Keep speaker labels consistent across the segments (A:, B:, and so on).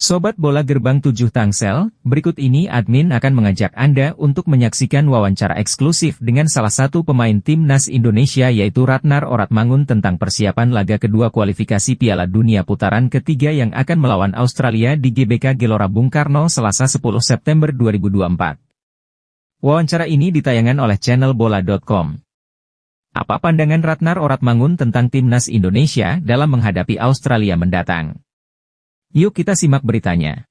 A: Sobat Bola Gerbang 7 Tangsel, berikut ini admin akan mengajak Anda untuk menyaksikan wawancara eksklusif dengan salah satu pemain Timnas Indonesia yaitu Ratnar Oratmangun tentang persiapan laga kedua kualifikasi Piala Dunia putaran ketiga yang akan melawan Australia di GBK Gelora Bung Karno Selasa 10 September 2024. Wawancara ini ditayangkan oleh channel bola.com. Apa pandangan Ratnar Oratmangun tentang Timnas Indonesia dalam menghadapi Australia mendatang? Yuk kita simak beritanya.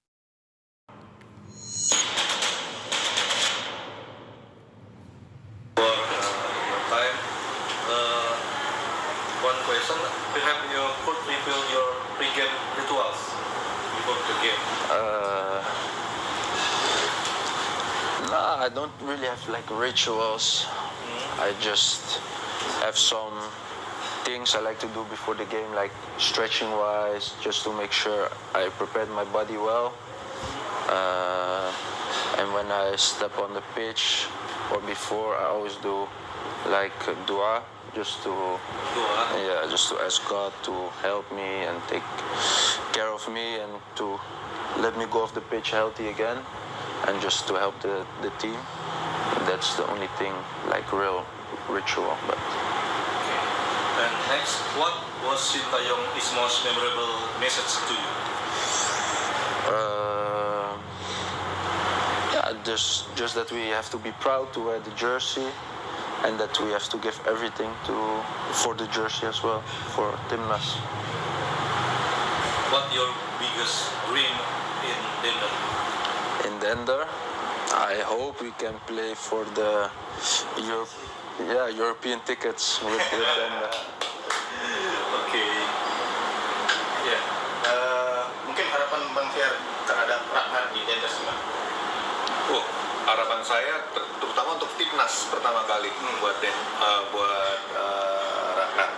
B: One question, perhaps you could reveal your pre-game rituals before the game.
C: No, I don't really have like rituals. I just have some things I like to do before the game, like stretching wise, just to make sure I prepared my body well. And when I step on the pitch or before, I always do like dua, just to ask God to help me and take care of me and to let me go off the pitch healthy again, and just to help the team. That's the only thing, like real ritual. But
B: And next, what was Sintayong's most memorable message to you?
C: Just that we have to be proud to wear the jersey, and that we have to give everything for the jersey as well, for Timnas.
B: What your biggest dream in Denver?
C: In Denver, I hope we can play for the European tickets with Denver.
B: Oke. Ya. Mungkin harapan Bang Fiar terhadap Ratnar di Denver gimana?
D: Harapan saya terutama untuk Timnas pertama kali buat Ratnar.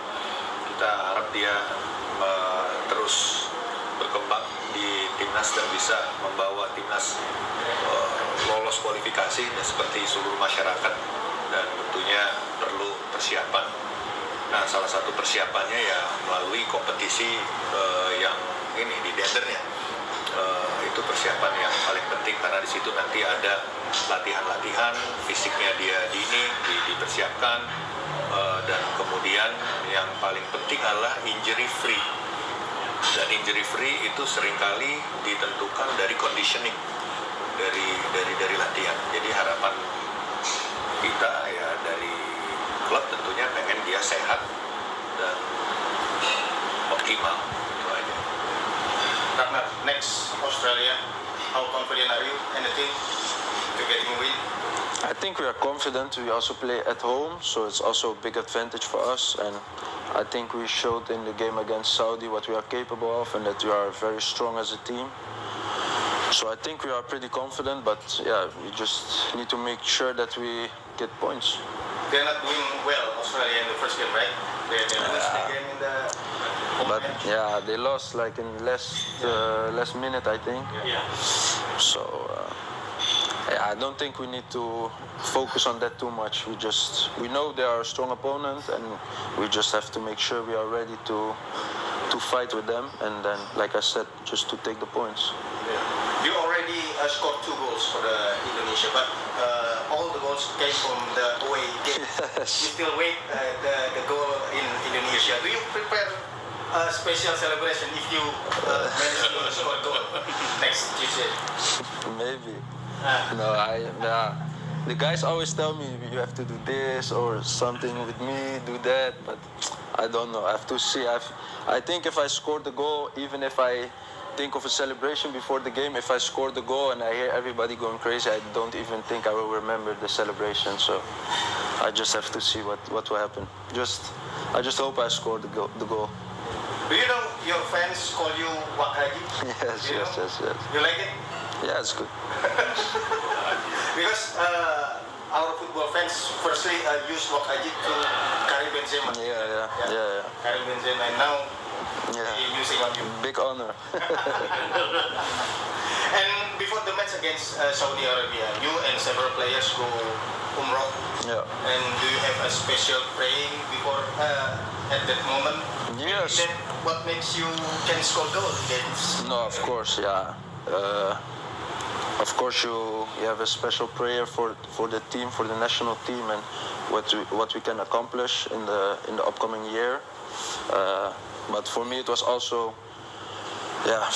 D: Kita harap dia terus berkembang di Timnas dan bisa membawa Timnas lolos kualifikasi dan seperti seluruh masyarakat, dan tentunya perlu persiapan. Nah, salah satu persiapannya ya melalui kompetisi yang ini di Dendernya. Itu persiapan yang paling penting karena di situ nanti ada latihan-latihan fisiknya dia dipersiapkan, dan kemudian yang paling penting adalah injury free. Dan injury free itu seringkali ditentukan dari conditioning, dari latihan. Jadi harapan kita ya dari klub tentunya pengen dia sehat dan optimal, itu aja.
B: Ratnar, next Australia, how confident are you in the team to getting a win?
C: I think we are confident. We also play at home, so it's also a big advantage for us. And I think we showed in the game against Saudi what we are capable of, and that we are very strong as a team. So I think we are pretty confident, but yeah, we just need to make sure that we get points.
B: They're not doing well, Australia, in the first game, right? They lose the game in the
C: But yeah, they lost like in last minute, I think.
B: Yeah.
C: So I don't think we need to focus on that too much. We know they are a strong opponent, and we just have to make sure we are ready to fight with them. And then, like I said, just to take the points.
B: You already scored 2 goals for the Indonesia, but all the goals came from the away game.
C: Yes.
B: You still wait the goal in Indonesia. Do you prepare a special celebration if you manage to score a goal next Tuesday?
C: Maybe. No, the guys always tell me you have to do this or something with me, do that, but I don't know. I have to see. I think if I score the goal, even if I think of a celebration before the game, if I score the goal and I hear everybody going crazy, I don't even think I will remember the celebration. So I just have to see what will happen. I just hope I score the goal.
B: Do you know your fans call you Wak Haji?
C: Yes.
B: You like it?
C: Yeah, it's good.
B: Because our football fans firstly use Wak Haji to Karim Benzema.
C: Yeah.
B: Karim Benzema, and now
C: Yeah.
B: using on you.
C: Big honor.
B: And before the match against Saudi Arabia, you and several players go umrah.
C: Yeah.
B: And do you have a special praying before at that moment?
C: Yes.
B: Is that what makes you can score goals against?
C: No, of course, yeah. of course you have a special prayer for the team, for the national team, and what we can accomplish in the upcoming year. But for me, it was also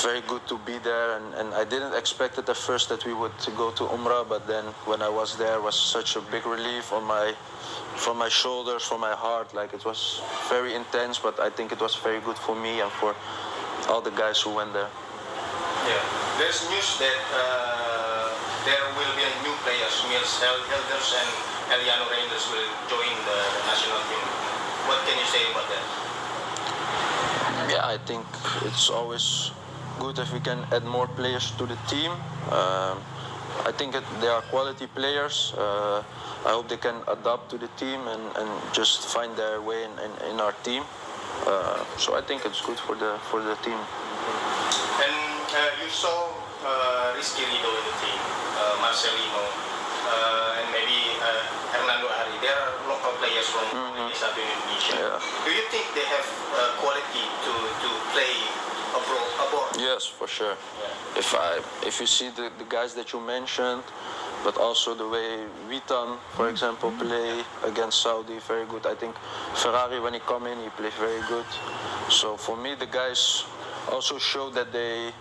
C: very good to be there, and I didn't expect it at first that we would go to Umrah, but then when I was there, it was such a big relief from my shoulders, from my heart. Like, it was very intense, but I think it was very good for me and for all the guys who went there.
B: Yeah, there's news that there will be new players. Mils Helders and Eliano Reinders will join the national team. What can you say about that?
C: Yeah, I think it's always good if we can add more players to the team. I think they are quality players. I hope they can adapt to the team and just find their way in our team. So I think it's good for the team.
B: And you saw Rizky Ridho in the team, Marcelino, and maybe Hernando Ari. They are local players from Indonesia.
C: Yeah.
B: Do you think they have quality to play abroad?
C: Yes, for sure.
B: Yeah.
C: If you see the guys that you mentioned, but also the way Witan, for example, play against Saudi, very good. I think Ferrari, when he come in, he plays very good. So for me, the guys also show that they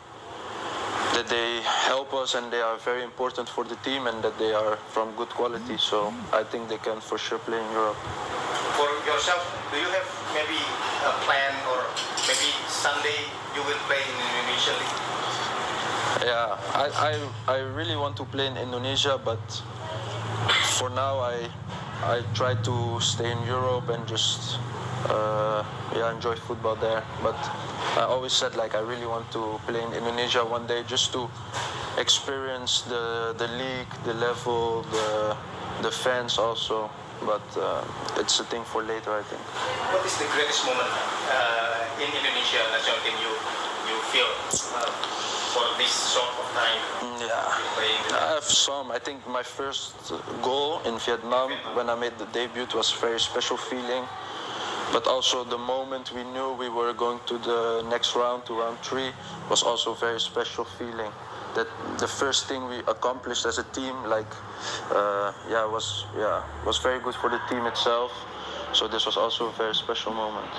C: help us and they are very important for the team and that they are from good quality. So I think they can for sure play in Europe.
B: For yourself, do you have maybe a plan, or maybe Sunday you will play in Indonesia League?
C: Yeah, I really want to play in Indonesia, but for now I try to stay in Europe and just enjoy football there. But I always said, like, I really want to play in Indonesia one day, just to experience the league, the level, the fans also. But it's a thing for later, I think.
B: What is the greatest moment in Indonesia national team you feel for this sort of time?
C: I have some. I think my first goal in Vietnam, when I made the debut, was a very special feeling. But also the moment we knew we were going to the next round, to round 3, was also a very special feeling. That the first thing we accomplished as a team, was very good for the team itself. So this was also a very special moment.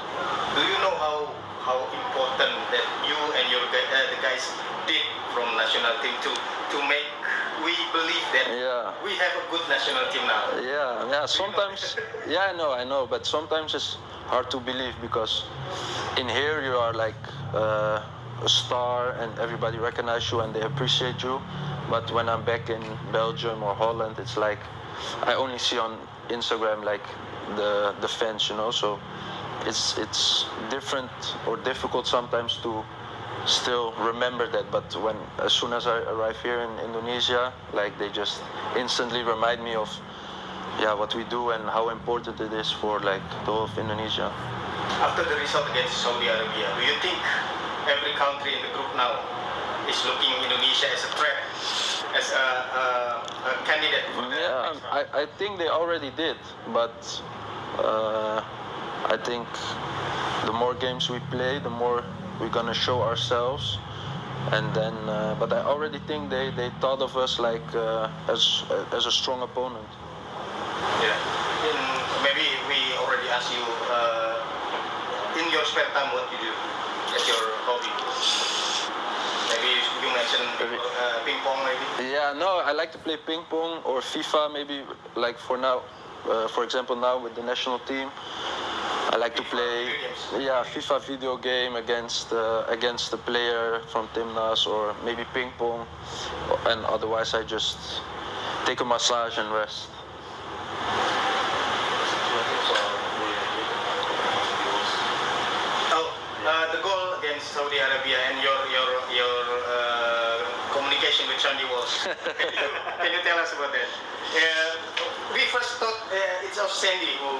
B: Do you know how important that you and the guys did from national team to make we believe that we have a good national team now?
C: Yeah. Sometimes, I know, but sometimes it's hard to believe because in here you are like a star and everybody recognizes you and they appreciate you. But when I'm back in Belgium or Holland, it's like I only see on Instagram like the fans, you know. So it's different or difficult sometimes to still remember that. But as soon as I arrive here in Indonesia, like, they just instantly remind me of what we do and how important it is for like the whole of Indonesia.
B: After the result against Saudi Arabia, do you think every country in the group now is looking Indonesia as a threat, as a candidate for that?
C: I think they already did, but I think the more games we play, the more we're gonna show ourselves, and then. But I already think they thought of us like as a strong opponent.
B: Yeah. Maybe we already asked you in your spare time what you do as your hobby. Maybe you mentioned ping pong, maybe.
C: Yeah, no, I like to play ping pong or FIFA. Maybe like for now, for example, now with the national team. I like to play FIFA video game against the player from Timnas, or maybe ping pong, and otherwise I just take a massage and rest.
B: The goal against Saudi Arabia and your communication with Sandy Walsh. Can you tell us about that? We first thought it's of Sandy who.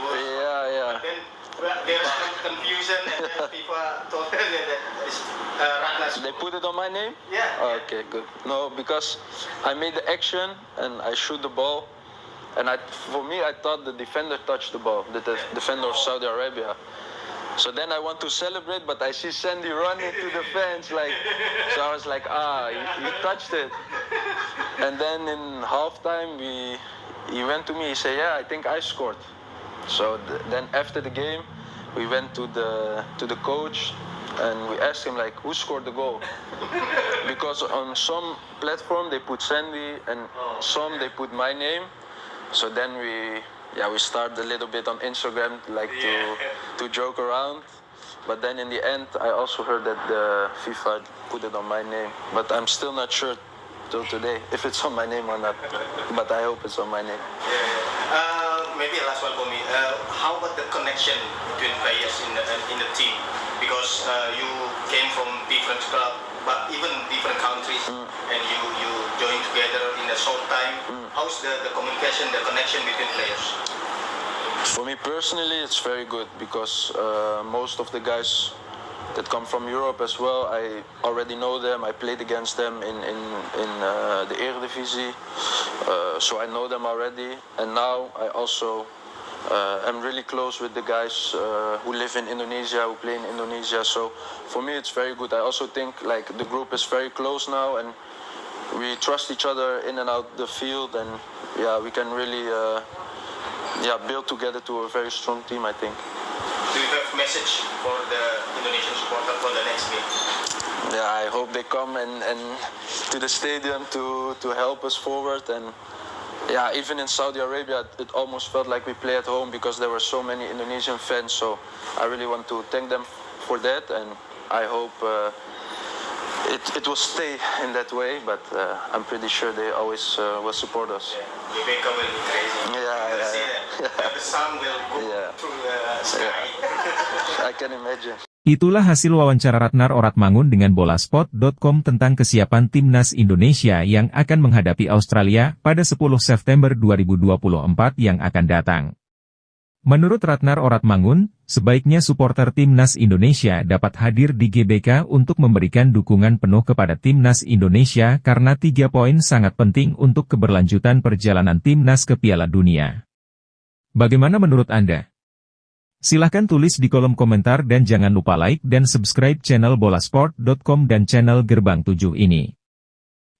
B: Then there was some confusion, and then FIFA told us that it's Ratnar's.
C: They put it on my name?
B: Yeah.
C: Okay, good. No, because I made the action and I shoot the ball, and for me I thought the defender touched the ball, the defender of Saudi Arabia. So then I want to celebrate, but I see Sandy running to the fence, like, so I was like, he touched it. And then in halftime, he went to me, he said, yeah, I think I scored. So then after the game, we went to the coach, and we asked him, like, who scored the goal? Because on some platform they put Sandy, and some they put my name. So then we started a little bit on Instagram, like to joke around. But then in the end, I also heard that the FIFA put it on my name. But I'm still not sure till today if it's on my name or not. But I hope it's on my name.
B: Maybe a last one for me. How about the connection between players in the team? Because you came from different clubs, but even different countries, and you joined together in a short time. How's the communication, the connection between players?
C: For me personally, it's very good because most of the guys that come from Europe as well, I already know them. I played against them in the Eredivisie, so I know them already. And now I also am really close with the guys who live in Indonesia, who play in Indonesia. So for me, it's very good. I also think like the group is very close now, and we trust each other in and out the field, and we can really build together to a very strong team, I think.
B: Do you have a message for the Indonesian supporter for the next game?
C: Yeah, I hope they come and to the stadium to help us forward. And even in Saudi Arabia, it almost felt like we play at home because there were so many Indonesian fans. So I really want to thank them for that, and I hope it will stay in that way. But I'm pretty sure they always will support us.
B: Rebecca will be crazy. The sun will go through the sky.
C: I can imagine.
A: Itulah hasil wawancara Ratnar Oratmangun dengan Bolasport.com tentang kesiapan timnas Indonesia yang akan menghadapi Australia pada 10 September 2024 yang akan datang. Menurut Ratnar Oratmangun, sebaiknya supporter timnas Indonesia dapat hadir di GBK untuk memberikan dukungan penuh kepada timnas Indonesia karena 3 poin sangat penting untuk keberlanjutan perjalanan timnas ke Piala Dunia. Bagaimana menurut Anda? Silahkan tulis di kolom komentar dan jangan lupa like dan subscribe channel Bolasport.com dan channel Gerbang 7 ini.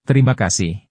A: Terima kasih.